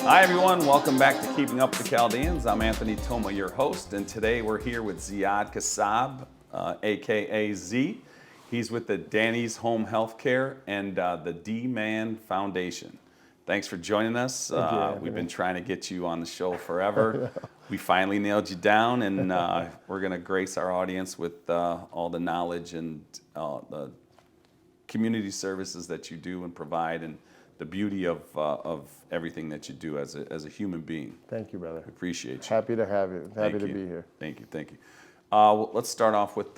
Hi everyone, welcome back to Keeping Up with the Chaldeans. I'm Anthony Toma, your host, and today we're here with Ziad Kassab, aka Z. He's with the Danny's Home Healthcare and the DMAN Foundation. Thanks for joining us. We've been trying to get you on the show forever. We finally nailed you down, and we're going to grace our audience with all the knowledge and the community services that you do and provide, and the beauty of everything that you do as a human being. Thank you, brother. Appreciate you. Happy to have you. Happy to be here. Thank you. Well, let's start off with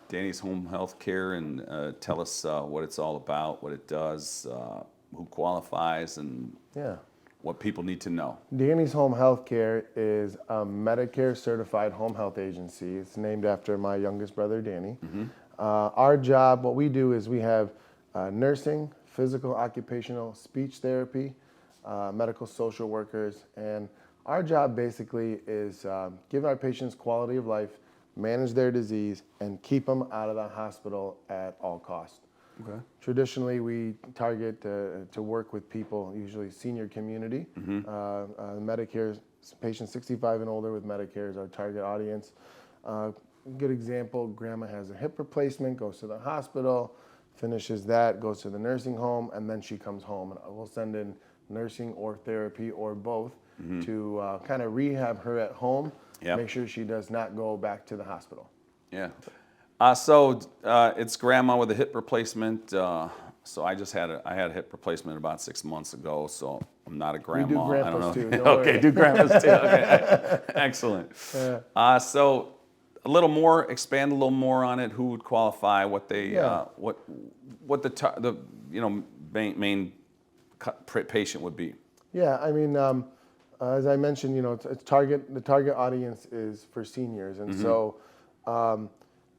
Danny's Home Healthcare and tell us what it's all about, what it does, who qualifies, and what people need to know. Danny's Home Healthcare is a Medicare certified home health agency. It's named after my youngest brother, Danny. Mm-hmm. Our job, what we do is we have nursing, physical, occupational, speech therapy, medical social workers, and our job basically is give our patients quality of life, manage their disease, and keep them out of the hospital at all costs. Okay. Traditionally, we target to work with people, usually senior community. Mm-hmm. Medicare, patients 65 and older with Medicare is our target audience. Good example, grandma has a hip replacement, goes to the hospital, finishes that, goes to the nursing home, and then she comes home. And we'll send in nursing or therapy or both to kind of rehab her at home, make sure she does not go back to the hospital. Yeah. So it's grandma with a hip replacement. So I had a hip replacement about 6 months ago. So I'm not a grandma. We do grandpas too. Okay, do grandpas too. Okay, excellent. Yeah. So expand a little more on it. Who would qualify? What they what the main patient would be. Yeah, I mean, as I mentioned, the target audience is for seniors, and so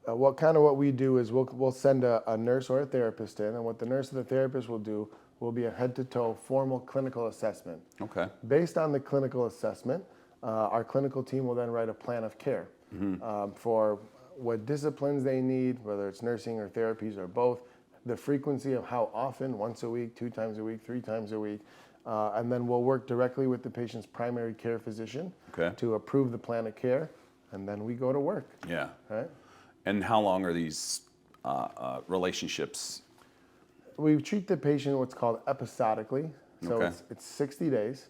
what we do is we'll send a nurse or a therapist in, and what the nurse or the therapist will do will be a head-to-toe formal clinical assessment. Okay. Based on the clinical assessment, our clinical team will then write a plan of care for what disciplines they need, whether it's nursing or therapies or both, the frequency of how often, once a week, 2 times a week, 3 times a week, and then we'll work directly with the patient's primary care physician to approve the plan of care, and then we go to work. Yeah. Right? And how long are these relationships? We treat the patient what's called episodically, so it's 60 days.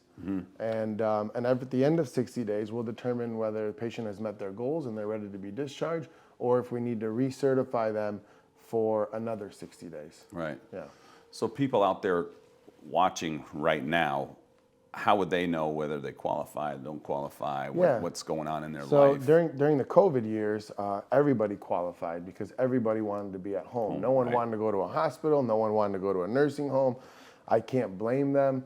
And at the end of 60 days, we'll determine whether the patient has met their goals and they're ready to be discharged, or if we need to recertify them for another 60 days. Right. Yeah. So people out there watching right now, how would they know whether they qualify, don't qualify, what's going on in their life? So during the COVID years, everybody qualified because everybody wanted to be at home. No one wanted to go to a hospital. No one wanted to go to a nursing home. I can't blame them.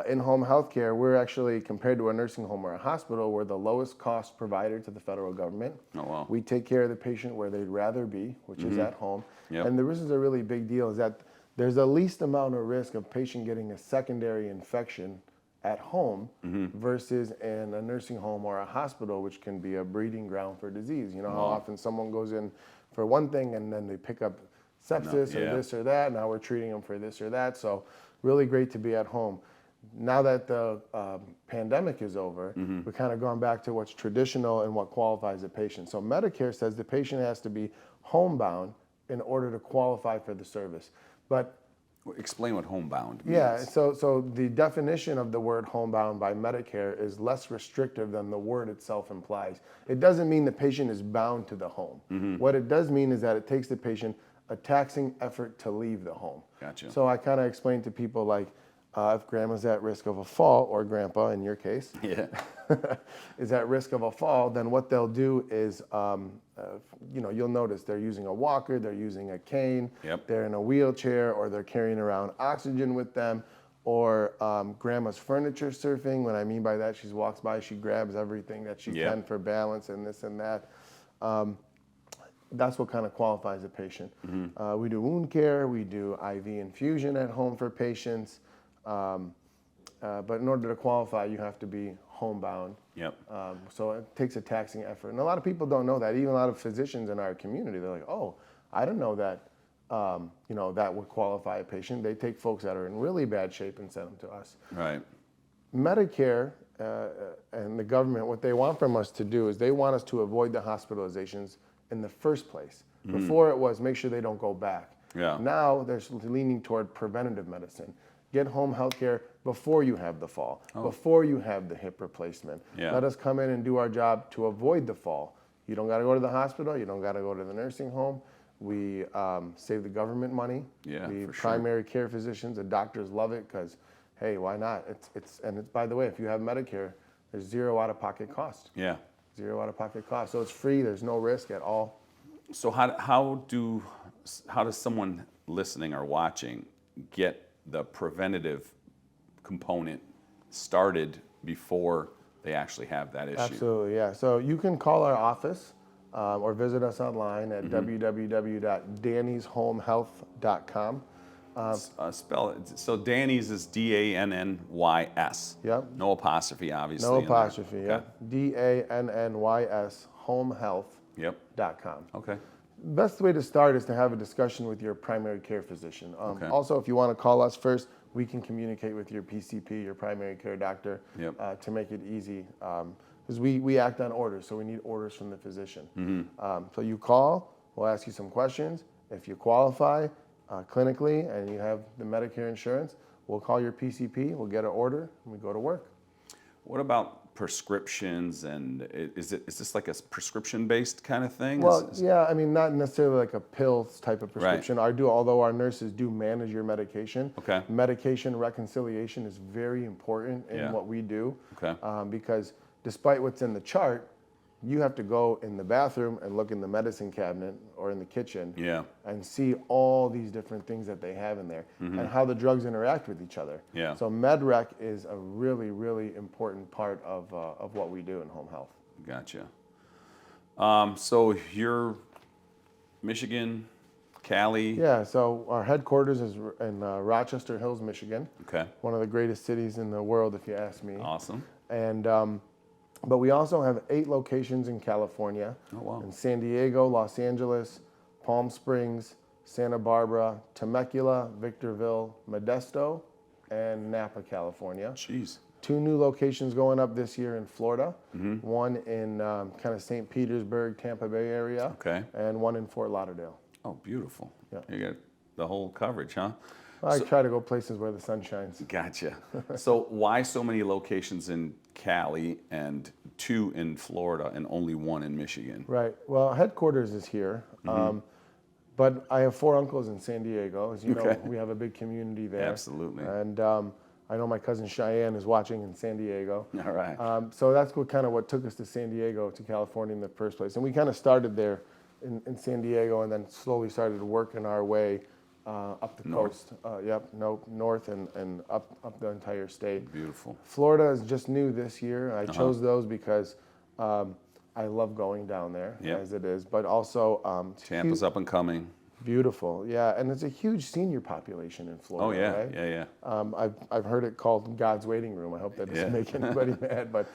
In-home healthcare, we're actually, compared to a nursing home or a hospital, we're the lowest cost provider to the federal government. Oh, wow. We take care of the patient where they'd rather be, which is at home. Yep. And this is a really big deal, is that there's the least amount of risk of patient getting a secondary infection at home versus in a nursing home or a hospital, which can be a breeding ground for disease. You know how often someone goes in for one thing and then they pick up sepsis or this or that. Now we're treating them for this or that. So really great to be at home. Now that the pandemic is over, we've kind of gone back to what's traditional and what qualifies a patient. So Medicare says the patient has to be homebound in order to qualify for the service. But explain what homebound means. Yeah, so the definition of the word homebound by Medicare is less restrictive than the word itself implies. It doesn't mean the patient is bound to the home. What it does mean is that it takes the patient a taxing effort to leave the home. Gotcha. So I kind of explain to people like, if grandma's at risk of a fall, or grandpa in your case, is at risk of a fall, then what they'll do is, you'll notice they're using a walker, they're using a cane, they're in a wheelchair, or they're carrying around oxygen with them, or grandma's furniture surfing. What I mean by that, she walks by, she grabs everything that she can for balance and this and that. That's what kind of qualifies a patient. We do wound care, we do IV infusion at home for patients. But in order to qualify, you have to be homebound. So it takes a taxing effort. And a lot of people don't know that. Even a lot of physicians in our community, they're like, oh, I didn't know that, that would qualify a patient. They take folks that are in really bad shape and send them to us. Right. Medicare and the government, what they want from us to do is they want us to avoid the hospitalizations in the first place. Before it was make sure they don't go back. Yeah. Now they're leaning toward preventative medicine. Get home health care before you have the fall, before you have the hip replacement. Yeah. Let us come in and do our job to avoid the fall. You don't got to go to the hospital. You don't got to go to the nursing home. We save the government money. Yeah, We for sure. primary care physicians, the doctors love it because, hey, why not? It's by the way, if you have Medicare, there's zero out-of-pocket cost. Yeah. Zero out-of-pocket cost. So it's free. There's no risk at all. So how does someone listening or watching get the preventative component started before they actually have that issue? Absolutely, yeah. So you can call our office or visit us online at www.dannyshomehealth.com. Spell it. So Danny's is DANNYS. Yep. No apostrophe, obviously. No in there. apostrophe, Okay. yep. DANNYS homehealth.com. Yep. Okay. Best way to start is to have a discussion with your primary care physician. Okay. Also, if you want to call us first, we can communicate with your PCP, your primary care doctor, Yep. to make it easy. Because we act on orders, so we need orders from the physician. So you call, we'll ask you some questions. If you qualify clinically and you have the Medicare insurance, we'll call your PCP, we'll get an order, and we go to work. What about prescriptions, and is this like a prescription-based kind of thing? Well, yeah, I mean, not necessarily like a pills type of prescription. Right. Although our nurses do manage your medication. Okay. Medication reconciliation is very important in what we do. Okay. Because despite what's in the chart, you have to go in the bathroom and look in the medicine cabinet or in the kitchen and see all these different things that they have in there and how the drugs interact with each other. Yeah. So MedRec is a really, really important part of what we do in home health. Gotcha. So you're Michigan, Cali. Yeah, so our headquarters is in Rochester Hills, Michigan. Okay. One of the greatest cities in the world, if you ask me. Awesome. And but we also have 8 locations in California. Oh, wow. In San Diego, Los Angeles, Palm Springs, Santa Barbara, Temecula, Victorville, Modesto, and Napa, California. Jeez. 2 new locations going up this year in Florida. One in kind of St. Petersburg, Tampa Bay area. Okay. And one in Fort Lauderdale. Oh, beautiful. Yeah. You got the whole coverage, huh? I try to go places where the sun shines. Gotcha. So why so many locations in Cali and 2 in Florida and only 1 in Michigan? Right. Well, headquarters is here. But I have 4 uncles in San Diego. As you know, we have a big community there. Absolutely. And I know my cousin Cheyenne is watching in San Diego. All right. So that's what took us to San Diego, to California in the first place. And we kind of started there in San Diego and then slowly started working our way up the coast. North and up the entire state. Beautiful. Florida is just new this year. I chose those because I love going down there as it is, but also Tampa's up and coming. Beautiful, yeah, and it's a huge senior population in Florida. Oh yeah, right? yeah. I've heard it called God's waiting room. I hope that doesn't make anybody mad, but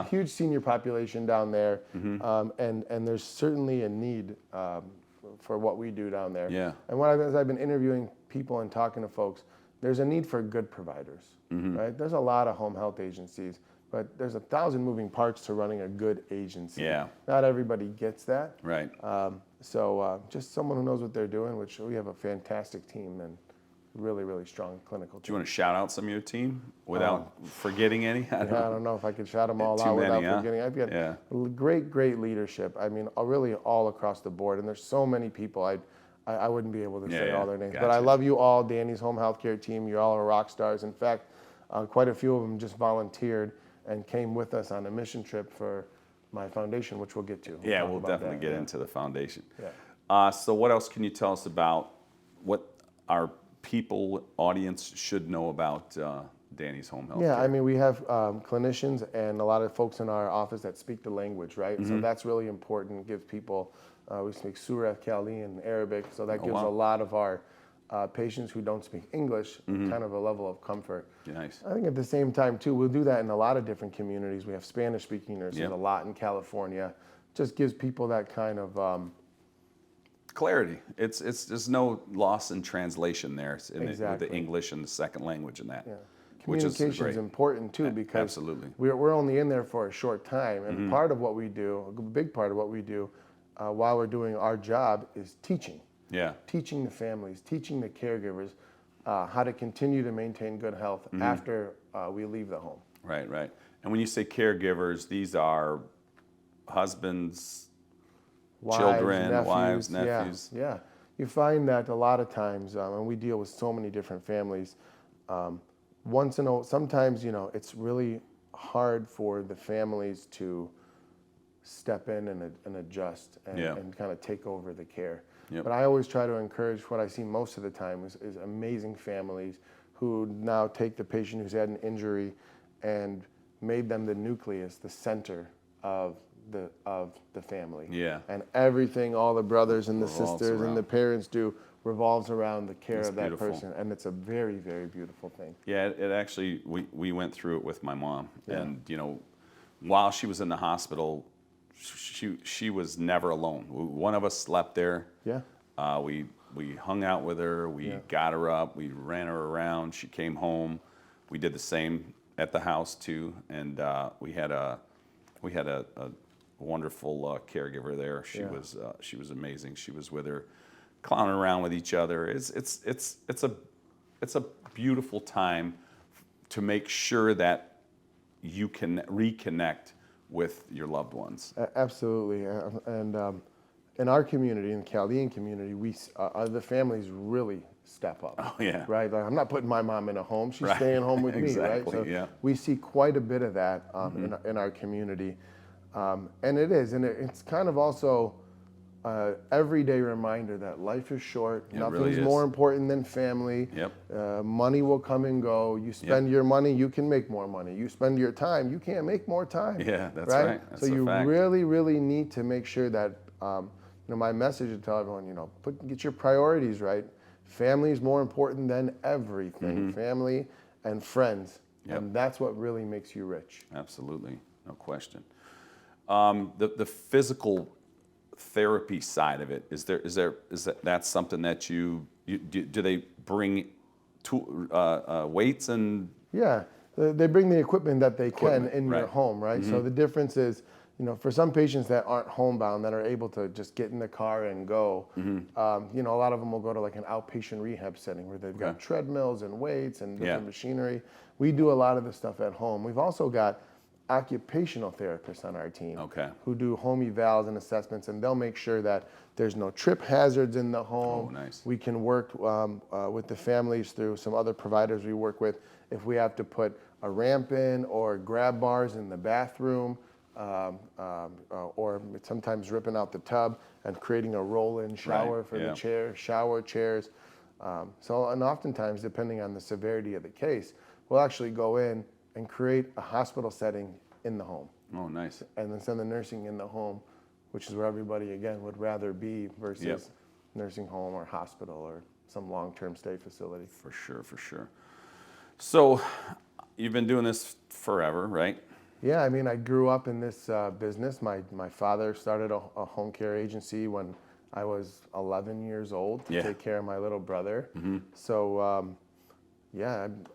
huge senior population down there, and there's certainly a need for what we do down there. Yeah. And as I've been interviewing people and talking to folks, there's a need for good providers, right? There's a lot of home health agencies, but there's 1,000 moving parts to running a good agency. Yeah. Not everybody gets that. Right. So just someone who knows what they're doing, which we have a fantastic team and really, really strong clinical Do team. you want to shout out some of your team without forgetting any? I don't know if I could shout them all Too out many, without forgetting. I've got great leadership. I mean, really all across the board. And there's so many people, I wouldn't be able to say all their names. Gotcha. But I love you all, Danny's home healthcare team. You're all rock stars. In fact, quite a few of them just volunteered and came with us on a mission trip for my foundation, which we'll get to. We'll definitely get into the foundation. Yeah. So what else can you tell us about what our audience should know about Danny's Home Health? Yeah, I mean, we have clinicians and a lot of folks in our office that speak the language, right? So that's really important. It gives people, we speak Surah, Chaldean, Arabic, so that gives a lot of our patients who don't speak English kind of a level of comfort. Nice. I think at the same time, too, we'll do that in a lot of different communities. We have Spanish-speaking nurses a lot in California. Just gives people that kind of... clarity. It's there's no loss in translation there with Exactly. the English and the second language and that. Yeah. Communication is important too, because absolutely. we're only in there for a short time, and part of what we do, a big part of what we do while we're doing our job is teaching. Yeah. Teaching the families, teaching the caregivers how to continue to maintain good health after we leave the home. Right, right. And when you say caregivers, these are husbands, children, wives, nephews. Yeah. You find that a lot of times, and we deal with so many different families, sometimes, it's really hard for the families to step in and adjust and kind of take over the care. Yep. But I always try to encourage, what I see most of the time is amazing families who now take the patient who's had an injury and made them the nucleus, the center of the family. Yeah. And everything, all the brothers and the Revolves sisters around. and the parents do, revolves around the care That's of that beautiful. person. And it's a very, very beautiful thing. Yeah, it actually, we went through it with my mom. Yeah. And, while she was in the hospital, she was never alone. One of us slept there. Yeah. We hung out with her. We got her up. We ran her around. She came home. We did the same at the house too. And we had a wonderful caregiver there. She was amazing. She was with her, clowning around with each other. It's a beautiful time to make sure that you can reconnect with your loved ones. Absolutely. And in our community, in the Chaldean community, the families really step up. Oh yeah. Right. Like, I'm not putting my mom in a home. She's staying home with me. Right. So we see quite a bit of that in our community, and it's kind of also everyday reminder that life is short. It Nothing's really is. more important than family. Yep. Money will come and go. You spend your money, you can make more money. You spend your time, you can't make more time. Yeah, that's right. That's so you a fact. really, really need to make sure that my message to tell everyone, get your priorities right. Family is more important than everything. Family and friends, and that's what really makes you rich. Absolutely, no question. The physical therapy side of it, is that something that you do they bring weights and? Yeah, they bring the equipment that they can in your home, right? So the difference is, for some patients that aren't homebound, that are able to just get in the car and go, a lot of them will go to like an outpatient rehab setting where they've got treadmills and weights and different machinery. We do a lot of the stuff at home. We've also got occupational therapists on our team who do home evals and assessments, and they'll make sure that there's no trip hazards in the home. Oh, nice. We can work with the families through some other providers we work with if we have to put a ramp in or grab bars in the bathroom, or sometimes ripping out the tub and creating a roll-in shower for the shower chairs. And oftentimes, depending on the severity of the case, we'll actually go in and create a hospital setting in the home. Oh, nice. And then send the nursing in the home, which is where everybody, again, would rather be versus nursing home or hospital or some long-term stay facility. For sure. So you've been doing this forever, right? Yeah, I grew up in this business. My father started a home care agency when I was 11 years old to take care of my little brother. So,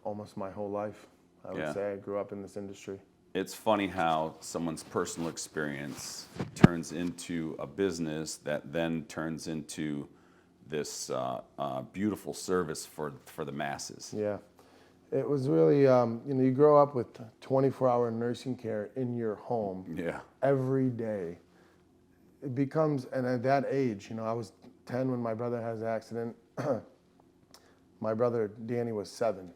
almost my whole life. I would say I grew up in this industry. It's funny how someone's personal experience turns into a business that then turns into this beautiful service for the masses. Yeah, it was really, you grow up with 24-hour nursing care in your home every day. It becomes, and at that age, I was 10 when my brother had his accident. My brother, Danny, was 7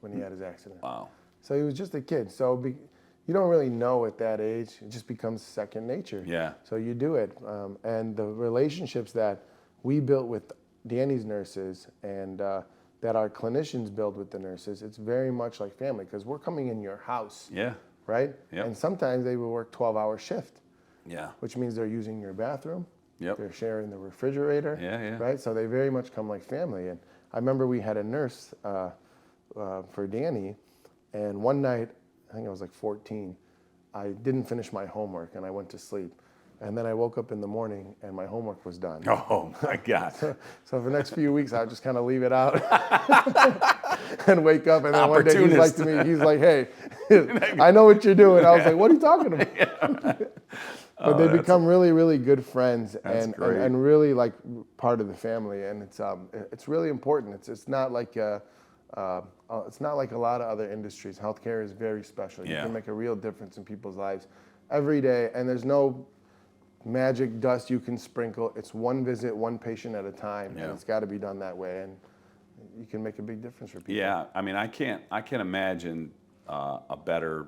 when he had his accident. Wow. So he was just a kid. So you don't really know at that age. It just becomes second nature. Yeah. So you do it. And the relationships that we built with Danny's nurses and that our clinicians build with the nurses, it's very much like family because we're coming in your house. Yeah. Right? Yep. And sometimes they will work 12-hour shift. Yeah. Which means they're using your bathroom. Yep. They're sharing the refrigerator. Yeah. Right? So they very much come like family. And I remember we had a nurse for Danny. And one night, I think I was like 14, I didn't finish my homework and I went to sleep. And then I woke up in the morning and my homework was done. Oh my God. So for the next few weeks, I'll just kind of leave it out. and wake up. And then one day he's like to me, he's like, hey, I know what you're doing. I was like, what are you talking about? But they become really, really good friends and really like part of the family. And it's really important. It's not like a lot of other industries. Healthcare is very special. You can make a real difference in people's lives every day. And there's no magic dust you can sprinkle. It's one visit, one patient at a time, and it's got to be done that way. And you can make a big difference for people. Yeah, I mean, I can't imagine a better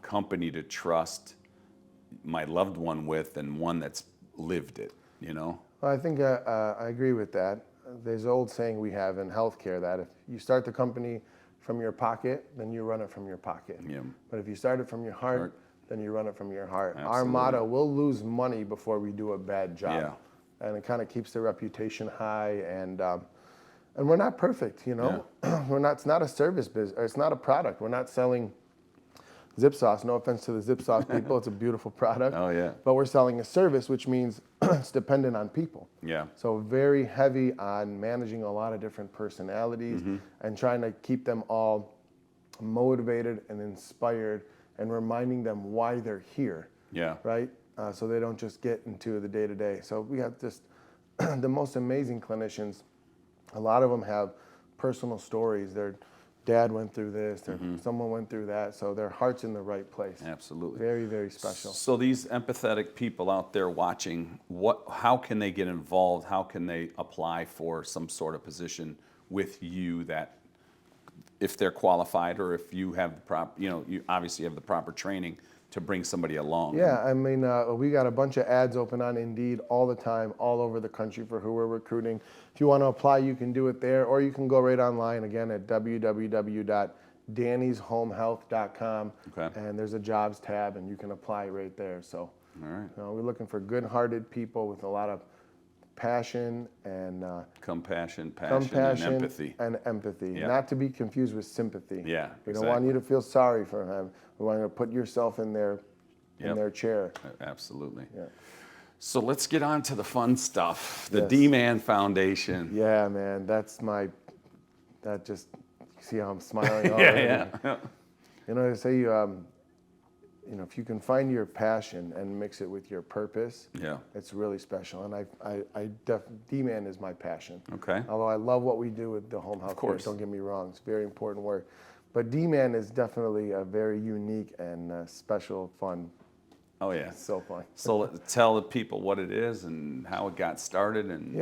company to trust my loved one with than one that's lived it. You know. Well, I think I agree with that. There's an old saying we have in healthcare that if you start the company from your pocket, then you run it from your pocket. Yeah. But if you start it from your heart, then you run it from your heart. Absolutely. Our motto: we'll lose money before we do a bad job. Yeah. And it kind of keeps the reputation high, and we're not perfect, you know. Yeah. It's not a service business, or it's not a product. We're not selling Zip Sauce. No offense to the Zip Sauce people, it's a beautiful product. Oh yeah. But we're selling a service, which means it's dependent on people. Yeah. So very heavy on managing a lot of different personalities and trying to keep them all motivated and inspired and reminding them why they're here. Yeah. Right. So they don't just get into the day to day. So we have just the most amazing clinicians. A lot of them have personal stories. Their dad went through this, someone went through that, so their heart's in the right place. Absolutely. Very, very special. So these empathetic people out there watching, how can they get involved? How can they apply for some sort of position with you, that if they're qualified, or if you have the you obviously have the proper training to bring somebody along? Yeah, I mean, we got a bunch of ads open on Indeed all the time, all over the country for who we're recruiting. If you want to apply, you can do it there, or you can go right online again at www.dannyshomehealth.com. Okay. And there's a jobs tab, and you can apply right there. So, all right. We're looking for good-hearted people with a lot of passion and compassion, and empathy. Yeah. Not to be confused with sympathy. Yeah, we don't want you to feel sorry for them. We want you to put yourself in their chair. Absolutely. Yeah. So let's get on to the fun stuff. The DMAN Foundation. Yeah, man, see how I'm smiling already? Yeah. You know, they say if you can find your passion and mix it with your purpose, it's really special. And DMAN is my passion. Okay. Although I love what we do with the home health care, don't get me wrong, it's very important work. But DMAN is definitely a very unique and special, fun. Oh yeah, it's so fun. So tell the people what it is and how it got started, and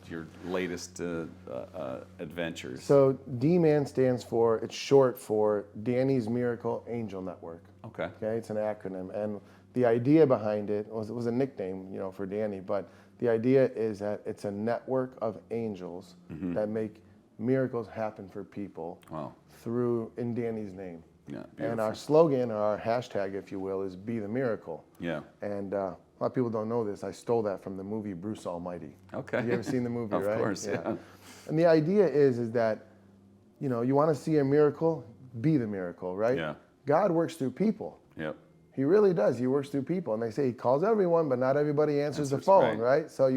your latest adventures. So DMAN stands for, it's short for Danny's Miracle Angel Network. Okay. Okay, it's an acronym, and the idea behind it was a nickname, for Danny, but the idea is that it's a network of angels that make miracles happen for people in Danny's name. Yeah, and our slogan, or our hashtag, if you will, is "Be the Miracle." Yeah. And a lot of people don't know this. I stole that from the movie Bruce Almighty. Okay. You ever seen the movie, right? Of course, yeah. And the idea is that, you want to see a miracle, be the miracle, right? Yeah. God works through people. Yep. He really does. He works through people. And they say he calls everyone, but not everybody answers the phone, right? So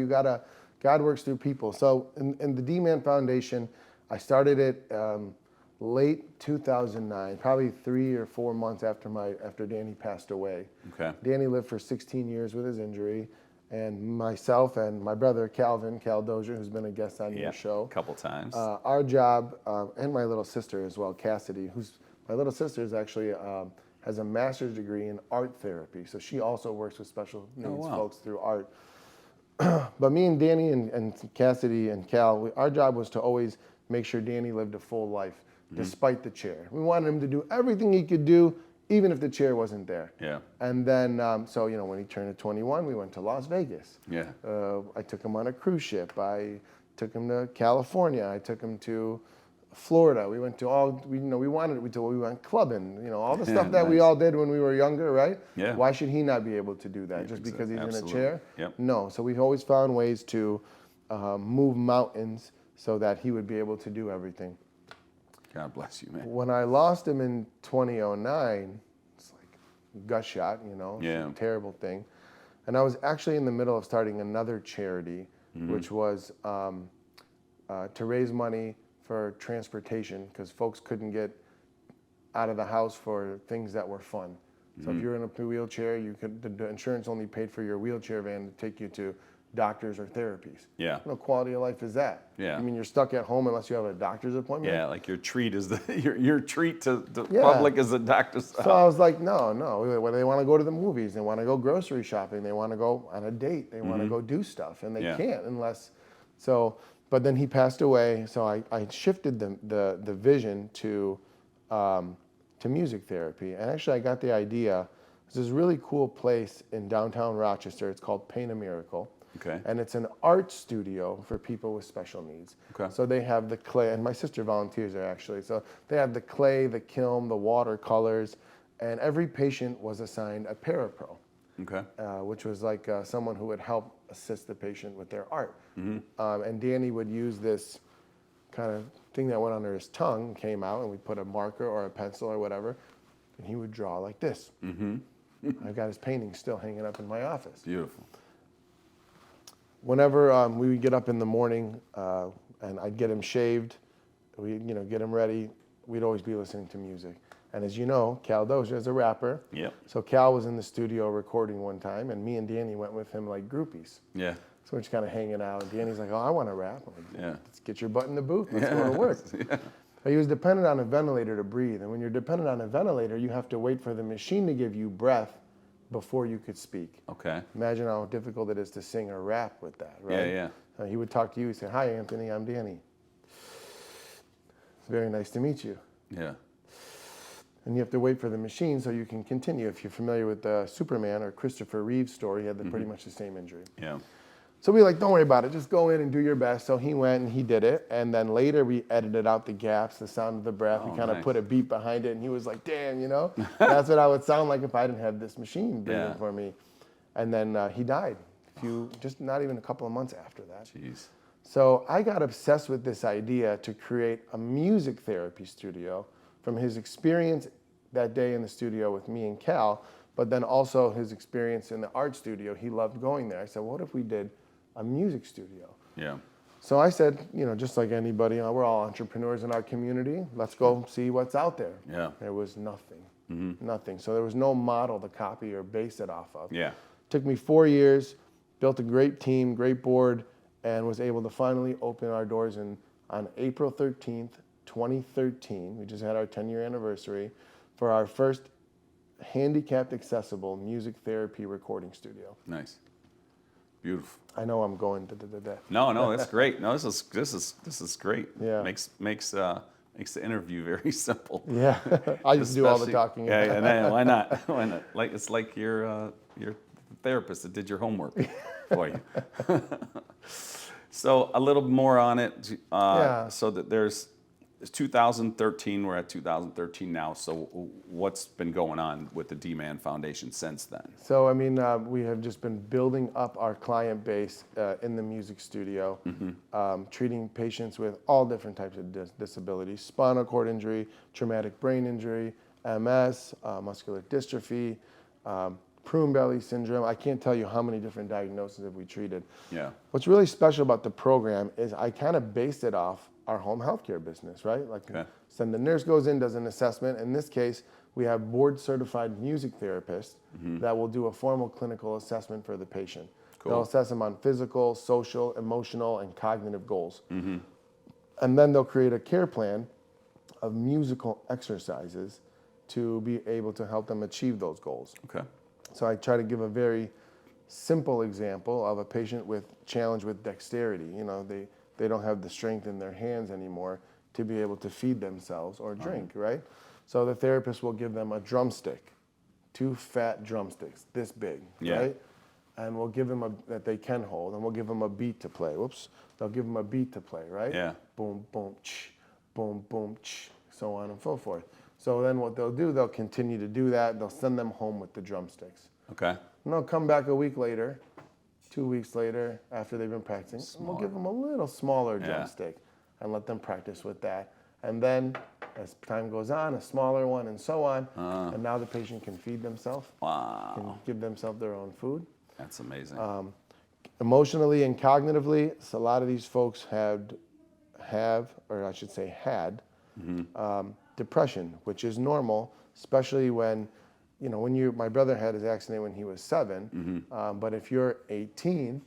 God works through people. So in the DMAN Foundation, I started it late 2009, probably 3 or 4 months after Danny passed away. Okay. Danny lived for 16 years with his injury, and myself and my brother Cal Dozier, who's been a guest on your show a couple times. Our job, and my little sister as well, Cassidy, my little sister is actually has a master's degree in art therapy, so she also works with special needs folks through art. But me and Danny and Cassidy and Cal, our job was to always make sure Danny lived a full life. Despite the chair. We wanted him to do everything he could do, even if the chair wasn't there. Yeah. And then, when he turned 21, we went to Las Vegas. Yeah. I took him on a cruise ship. I took him to California. I took him to Florida. We went to we went clubbing, all the stuff that we all did when we were younger, right? Yeah. Why should he not be able to do that just because he's in a chair? Yep. No. So we've always found ways to move mountains so that he would be able to do everything. God bless you, man. When I lost him in 2009, it's like a gut shot, It's a terrible thing. And I was actually in the middle of starting another charity, which was to raise money for transportation because folks couldn't get out of the house for things that were fun. So if you're in a wheelchair, the insurance only paid for your wheelchair van to take you to doctors or therapies. Yeah. No quality of life is that. Yeah. I mean, you're stuck at home unless you have a doctor's appointment. Yeah, like your treat is your treat to the Yeah. public is the doctor's. So I was like, no. When they want to go to the movies, they want to go grocery shopping, they want to go on a date, they want to go do stuff, and they can't unless. So, but then he passed away. So I shifted the vision to music therapy, and actually I got the idea. There's this really cool place in downtown Rochester. It's called Paint a Miracle. Okay. And it's an art studio for people with special needs. Okay. So they have the clay, and my sister volunteers there actually. So they have the clay, the kiln, the watercolors, and every patient was assigned a parapro, Okay. which was like someone who would help assist the patient with their art. And Danny would use this kind of thing that went under his tongue, came out, and we put a marker or a pencil or whatever, and he would draw like this. I've got his painting still hanging up in my office. Beautiful. Whenever we would get up in the morning and I'd get him shaved, get him ready, we'd always be listening to music. And as you know, Cal Dozier is a rapper. Yep. So Cal was in the studio recording one time, and me and Danny went with him like groupies. Yeah. So we're just kind of hanging out, and Danny's like, oh, I want to rap. I'm like, Yeah. Let's get your butt in the booth. Let's go to work. Yeah. But he was dependent on a ventilator to breathe. And when you're dependent on a ventilator, you have to wait for the machine to give you breath before you could speak. Okay. Imagine how difficult it is to sing or rap with that, right? Yeah, yeah. He would talk to you, he'd say, hi, Anthony, I'm Danny. It's very nice to meet you. Yeah. And you have to wait for the machine so you can continue. If you're familiar with Superman or Christopher Reeve's story, he had pretty much the same injury. Yeah. So we were like, don't worry about it, just go in and do your best. So he went and he did it. And then later we edited out the gaps, the sound of the breath. We kind of put a beat behind it. And he was like, damn, that's what I would sound like if I didn't have this machine breathing for me. And then he died, just not even a couple of months after that. Jeez. So I got obsessed with this idea to create a music therapy studio from his experience that day in the studio with me and Cal, but then also his experience in the art studio. He loved going there. I said, what if we did a music studio? Yeah. So I said, just like anybody, we're all entrepreneurs in our community. Let's go see what's out there. Yeah. There was nothing, nothing. So there was no model to copy or base it off of. Yeah. Took me 4 years, built a great team, great board, and was able to finally open our doors on April 13th, 2013. We just had our 10-year anniversary for our first handicapped accessible music therapy recording studio. Nice. Beautiful. I know I'm going No, that's great. No, this is great. Yeah. Makes the interview very simple. Yeah, I used to do all the Especially- talking. Yeah, why not? Why not? Like it's like your therapist that did your homework for you. So a little more on it. So that it's 2013. We're at 2013 now. So what's been going on with the DMAN Foundation since then? So I mean, we have just been building up our client base in the music studio, treating patients with all different types of disabilities: spinal cord injury, traumatic brain injury, MS, muscular dystrophy, prune belly syndrome. I can't tell you how many different diagnoses have we treated. Yeah. What's really special about the program is I kind of based it off our home healthcare business, right? Like, the nurse goes in, does an assessment. In this case, we have board-certified music therapists that will do a formal clinical assessment for the patient. Cool. They'll assess them on physical, social, emotional, and cognitive goals. And then they'll create a care plan of musical exercises to be able to help them achieve those goals. Okay. So I try to give a very simple example of a patient with challenge with dexterity. They don't have the strength in their hands anymore to be able to feed themselves or drink, right? So the therapist will give them a drumstick, 2 fat drumsticks, this big, right? And we'll give them that they can hold, and we'll give them a beat to play. They'll give them a beat to play, right? Yeah. Boom, boom, ch, boom, boom, ch, so on and so forth. So then what they'll do, they'll continue to do that. They'll send them home with the drumsticks. Okay. And they'll come back a week later, 2 weeks later, after they've been practicing, and we'll give them a little smaller drumstick and let them practice with that. And then, as time goes on, a smaller one and so on. And now the patient can feed themselves, can give themselves their own food. That's amazing. Emotionally and cognitively, so a lot of these folks had have, or I should say had, depression, which is normal, especially when, my brother had his accident when he was 7, but if you're 18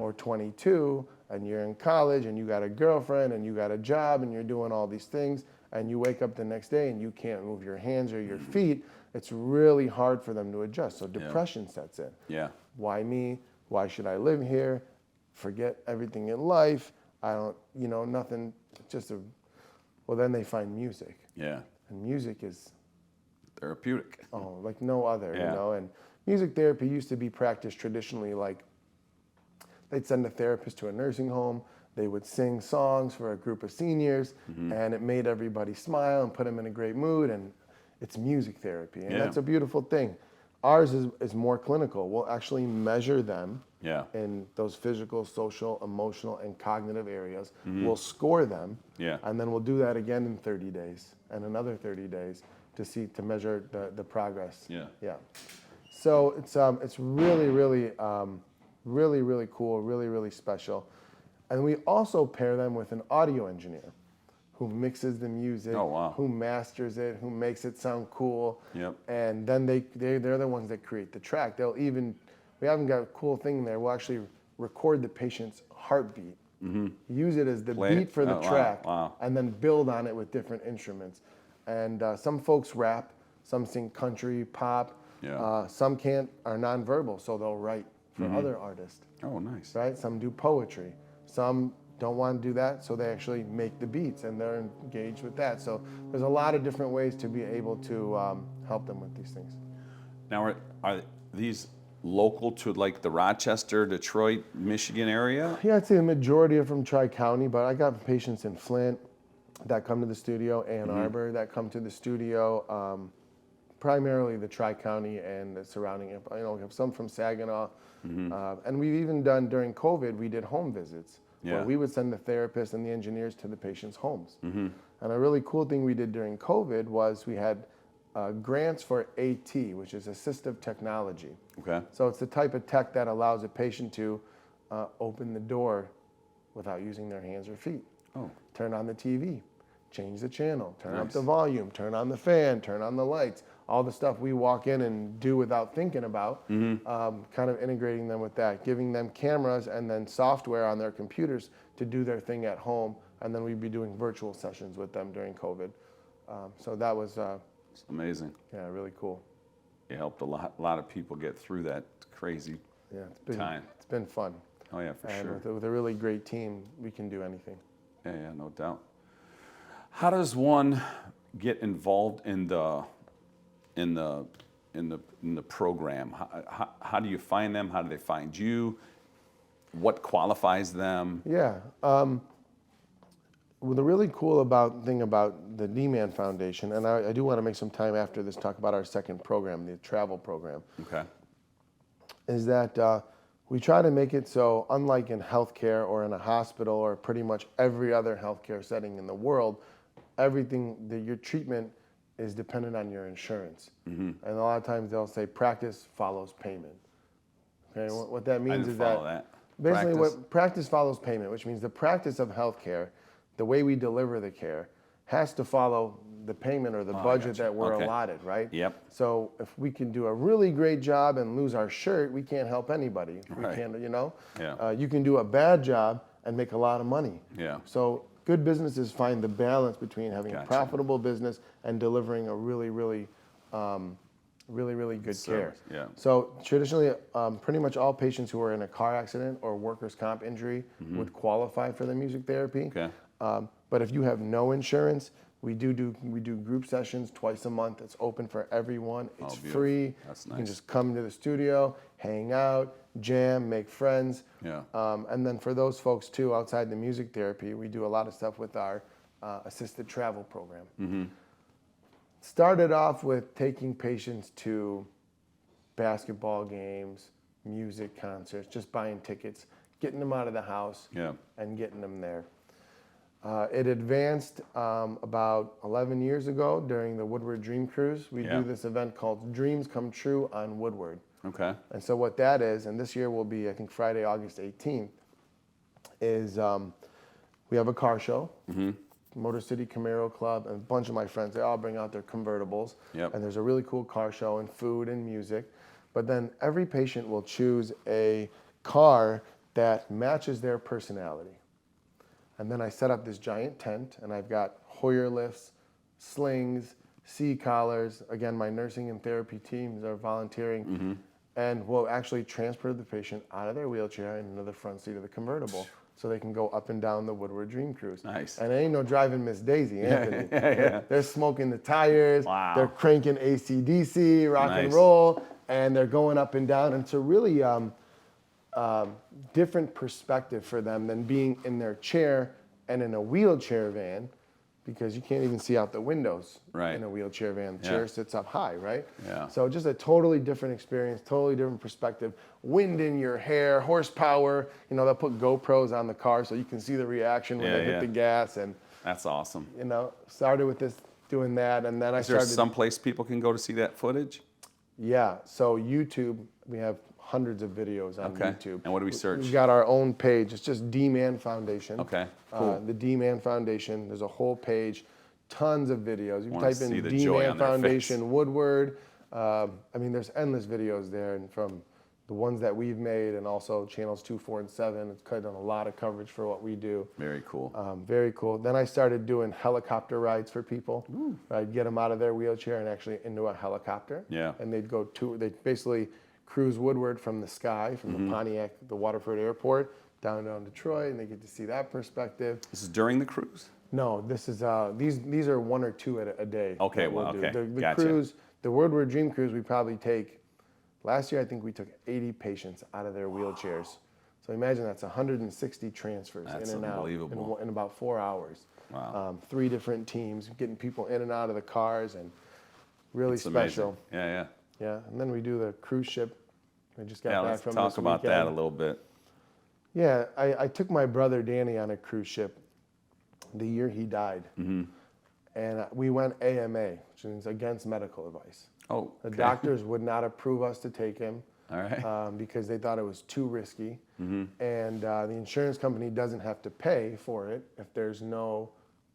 or 22 and you're in college and you got a girlfriend and you got a job and you're doing all these things and you wake up the next day and you can't move your hands or your feet, it's really hard for them to adjust. So depression sets in. Yeah. Why me? Why should I live here? Forget everything in life. I don't, nothing, well, then they find music. Yeah. And music is therapeutic. Like no other, and music therapy used to be practiced traditionally, like they'd send a therapist to a nursing home, they would sing songs for a group of seniors, and it made everybody smile and put them in a great mood, and it's music therapy, and that's a beautiful thing. Ours is more clinical. We'll actually measure them in those physical, social, emotional, and cognitive areas. We'll score them, and then we'll do that again in 30 days and another 30 days to measure the progress. So it's really, really, really, really cool, really, really special. And we also pair them with an audio engineer who mixes the music, who masters it, who makes it sound cool. And then they're the ones that create the track. We haven't got a cool thing there. We'll actually record the patient's heartbeat, use it as the beat for the track, and then build on it with different instruments. And some folks rap, some sing country, pop, some are nonverbal, so they'll write for other artists. Oh, nice. Right? Some do poetry. Some don't want to do that, so they actually make the beats and they're engaged with that. So there's a lot of different ways to be able to help them with these things. Now, are these local to like the Rochester, Detroit, Michigan area? Yeah, I'd say the majority are from Tri-County, but I got patients in Flint that come to the studio, Ann Arbor that come to the studio, primarily the Tri-County and the surrounding, we have some from Saginaw. And we've even done, during COVID, we did home visits. Where we would send the therapists and the engineers to the patients' homes. And a really cool thing we did during COVID was we had grants for AT, which is assistive technology. So it's the type of tech that allows a patient to open the door without using their hands or feet. Turn on the TV, change the channel, turn up the volume, turn on the fan, turn on the lights, all the stuff we walk in and do without thinking about, kind of integrating them with that, giving them cameras and then software on their computers to do their thing at home, and then we'd be doing virtual sessions with them during COVID. So that was it's amazing. Yeah, really cool. You helped a lot of people get through that crazy time. It's been fun. Oh yeah, for sure. With a really great team, we can do anything. Yeah, no doubt. How does one get involved in the program? How do you find them? How do they find you? What qualifies them? Yeah. Well, the really cool thing about the DMAN Foundation, and I do want to make some time after this talk about our second program, the travel program. Is that we try to make it so, unlike in healthcare or in a hospital or pretty much every other healthcare setting in the world, your treatment is dependent on your insurance. And a lot of times they'll say practice follows payment. Okay, what that means is that basically what practice follows payment, which means the practice of healthcare, the way we deliver the care, has to follow the payment or the budget that we're allotted, right? So if we can do a really great job and lose our shirt, we can't help anybody. We can't, you can do a bad job and make a lot of money. So good businesses find the balance between having a profitable business and delivering a really, really, really, really good care. So traditionally, pretty much all patients who are in a car accident or workers' comp injury would qualify for the music therapy. But if you have no insurance, we do group sessions twice a month. It's open for everyone. It's free. You can just come to the studio, hang out, jam, make friends. And then for those folks too, outside the music therapy, we do a lot of stuff with our assisted travel program. Started off with taking patients to basketball games, music concerts, just buying tickets, getting them out of the house, and getting them there. It advanced about 11 years ago during the Woodward Dream Cruise. We do this event called Dreams Come True on Woodward. And so what that is, and this year will be, I think, Friday, August 18th, is We have a car show, Motor City Camaro Club, and a bunch of my friends, they all bring out their convertibles. Yep. And there's a really cool car show and food and music. But then every patient will choose a car that matches their personality. And then I set up this giant tent, and I've got Hoyer lifts, slings, C-collars. Again, my nursing and therapy teams are volunteering. And we'll actually transfer the patient out of their wheelchair and into the front seat of the convertible so they can go up and down the Woodward Dream Cruise. Nice. And it ain't no driving Miss Daisy, Anthony. Yeah. They're smoking the tires. Wow. They're cranking AC/DC, rock and roll, and they're going up and down. And it's a really different perspective for them than being in their chair and in a wheelchair van, because you can't even see out the windows in a wheelchair van. The chair sits up high, right? Yeah. So just a totally different experience, totally different perspective. Wind in your hair, horsepower. You know, they'll put GoPros on the car so you can see the reaction when they hit the gas. And that's awesome. you know, started with this, doing that, and then I started. Is there some place people can go to see that footage? Yeah. So YouTube, we have hundreds of videos on YouTube. And what do we search? We've got our own page. It's just DMAN Foundation. Okay, cool. The DMAN Foundation. There's a whole page, tons of videos. You can type in DMAN Foundation Woodward. I mean, there's endless videos there, and from the ones that we've made, and also channels 2, 4, and 7. It's done a lot of coverage for what we do. Very cool. Very cool. Then I started doing helicopter rides for people. I'd get them out of their wheelchair and actually into a helicopter. Yeah. And they'd basically cruise Woodward from the sky, from the Pontiac, the Waterford Airport, down Detroit, and they get to see that perspective. This is during the cruise? No, this is these are 1 or 2 a day. Okay, that we'll do. okay, The gotcha. cruise, the Woodward Dream Cruise, we probably take. Last year, I think we took 80 patients out of their wheelchairs. So imagine that's 160 transfers That's in and out in about 4 hours. Wow. 3 different teams, getting people in and out of the cars, and really special. Amazing. Yeah. Yeah, and then we do the cruise ship. I just got back Let's from talk this about weekend. that a little bit. Yeah, I took my brother Danny on a cruise ship the year he died. And we went AMA, which is against medical advice. Oh, The doctors would not approve us to take him. All right. Because they thought it was too risky. And the insurance company doesn't have to pay for it if there's no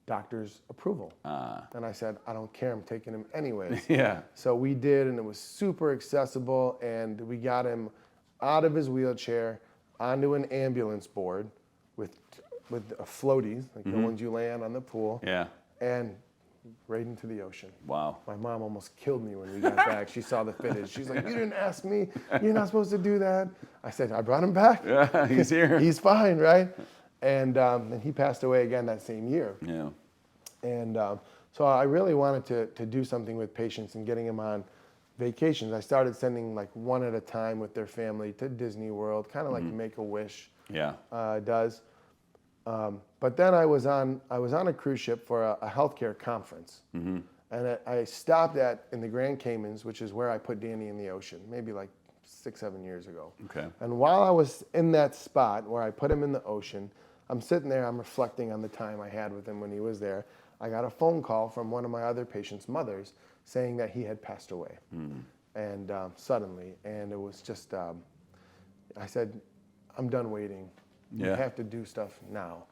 doctor's approval. And I said, I don't care, I'm taking him anyways. Yeah. So we did, and it was super accessible, and we got him out of his wheelchair onto an ambulance board with floaties, like the ones you land on the pool, Yeah. and right into the ocean. Wow. My mom almost killed me when we got back. She saw the footage. She's like, you didn't ask me. You're not supposed to do that. I said, I brought him back. Yeah, he's here. He's fine, right? And he passed away again that same year. Yeah. And so I really wanted to do something with patients and getting them on vacations. I started sending like one at a time with their family to Disney World, kind of like Make-A-Wish does. But then I was on a cruise ship for a healthcare conference, and I stopped in the Grand Caymans, which is where I put Danny in the ocean, maybe like 6-7 years ago. Okay. And while I was in that spot where I put him in the ocean, I'm sitting there, I'm reflecting on the time I had with him when he was there. I got a phone call from one of my other patients' mothers saying that he had passed away, and suddenly, and it was just, I said, I'm done waiting. You have to do stuff now.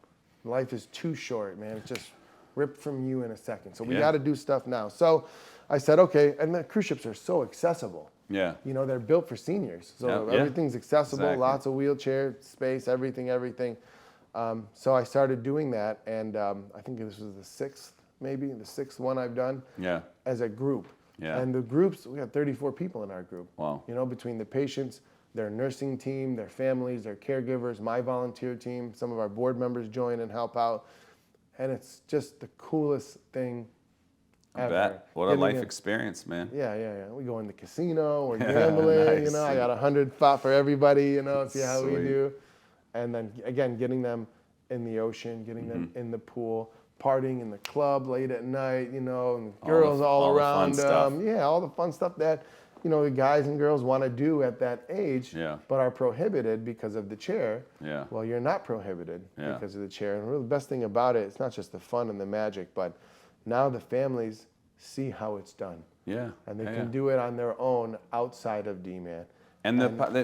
Life is too short, man. It's just ripped from you in a second. So we got to do stuff now. So I said, okay. And the cruise ships are so accessible. Yeah. You know, they're built for seniors. So everything's accessible, lots of wheelchair space, everything. So I started doing that. And I think this was the sixth one I've done as a group. Yeah. And the groups, we got 34 people in our group. Wow. You know, between the patients, their nursing team, their families, their caregivers, my volunteer team, some of our board members join and help out. And it's just the coolest thing ever. I bet. What a life experience, man. Yeah. We go in the casino, we're gambling, you know, I got 100 spot for everybody, you know, see how we do. And then again, getting them in the ocean, getting them in the pool, partying in the club late at night, you know, and girls all around them. Yeah, all the fun stuff that, you know, the guys and girls want to do at that age, but are prohibited because of the chair. Yeah. Well, you're not prohibited because of the chair. And really the best thing about it, it's not just the fun and the magic, but now the families see how it's done. Yeah. And they can do it on their own outside of DMAN. And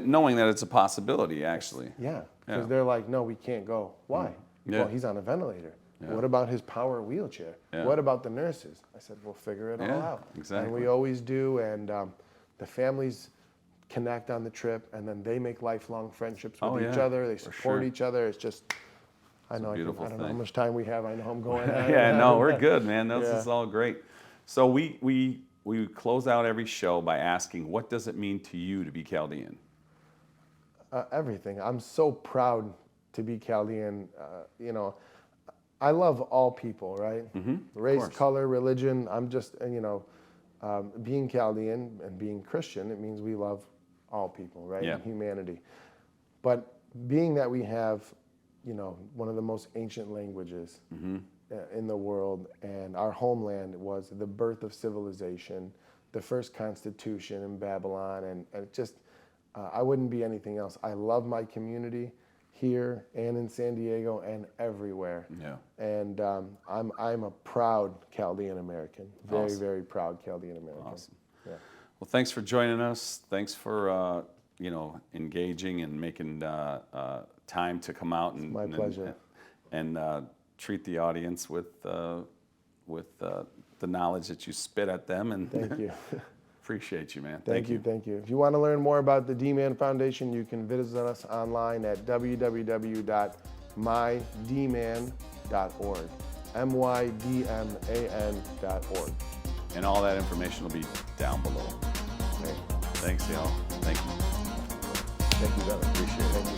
knowing that it's a possibility, actually. Yeah, because they're like, no, we can't go. Why? Yeah. Well, he's on a ventilator. Yeah. What about his power wheelchair? Yeah. What about the nurses? I said, we'll figure it all Yeah, out. exactly. And we always do. And the families connect on the trip, and then they make lifelong friendships with each other. They support each other. It's just, I know how much time we have. I know I'm going on. Yeah, no, we're good, man. This Yeah. is all great. So we close out every show by asking, what does it mean to you to be Chaldean? Everything. I'm so proud to be Chaldean. You know, I love all people, right? Race, color, religion. I'm just, being Chaldean and being Christian, it means we love all people, right? Yeah. And humanity. But being that we have, one of the most ancient languages in the world, and our homeland was the birth of civilization, the first constitution in Babylon, and it just, I wouldn't be anything else. I love my community here and in San Diego and everywhere. Yeah. And I'm a proud Chaldean American. Very, Awesome. very proud Chaldean American. Awesome. Yeah. Well, thanks for joining us. Thanks for engaging and making time to come out and My pleasure. And treat the audience with the knowledge that you spit at them. And Thank you. appreciate you, man. Thank you. Thank you. If you want to learn more about the DMAN Foundation, you can visit us online at www.mydman.org. mydman.org. And all that information will be down below. Okay. Thanks, y'all. Thank you. Thank you, brother. Appreciate it. Thank you.